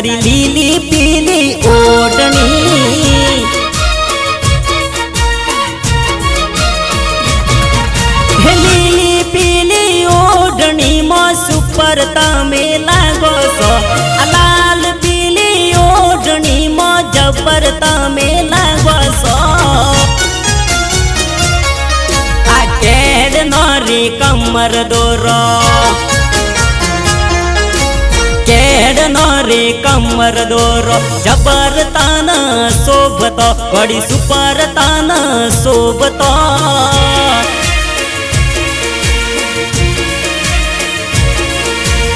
तारी लीली पीली ओढ़नी। लीली पीली ओढ़नी मो सुपर तमे लागो सो। लाल पीली ओढ़नी मो जबर तमे लागो सो। केड़ नोरी कमर दोरो, केड़ नोरी कमर दोरो जबर ताना शोभतो बड़ी सुपर ताना शोभतो।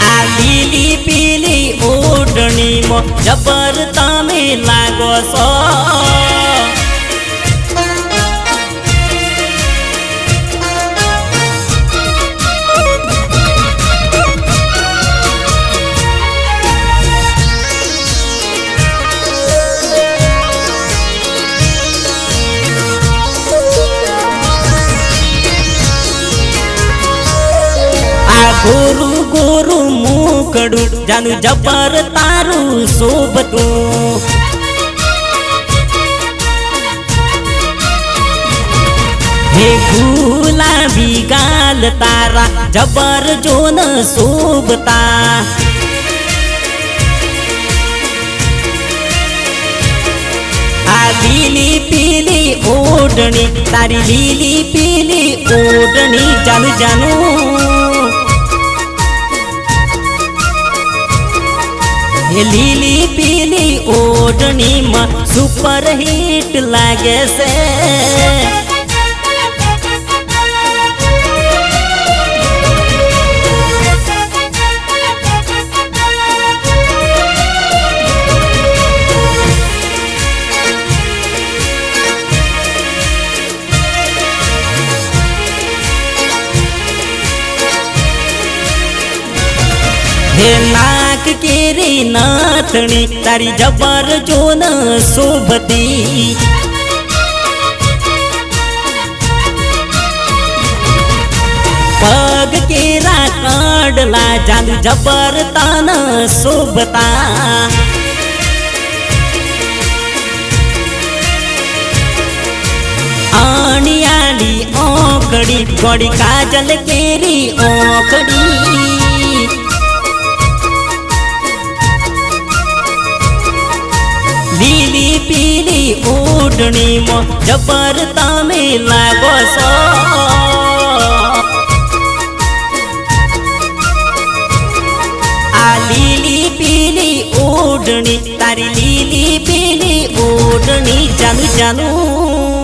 आ लीली पीली ओढ़नी मो जबर तामे लागो सो। गोरु गोरु मुकड़ू जानू जबर तारू शोभतू। हे गुलाबी गाल तारा जबर जोन शोभता। आ लीली पीली ओढ़नी तारी लीली पीली ओढ़नी जानू जानू। लीली पीली ओढ़नी में सुपर हिट लागे से। हे नाक केरी नाथनी तारी जबर जोन शोभती। पग केरा काडला जानू जबर ताना शोभता। आनी आली ओकड़ी बड़ी काजल केरी ओकड़ी। लीली पीली ओढ़नी मो जबर तमे लागो सो। आ लीली पीली ओढ़नी तारी लीली पीली ओढ़नी जानू जानू।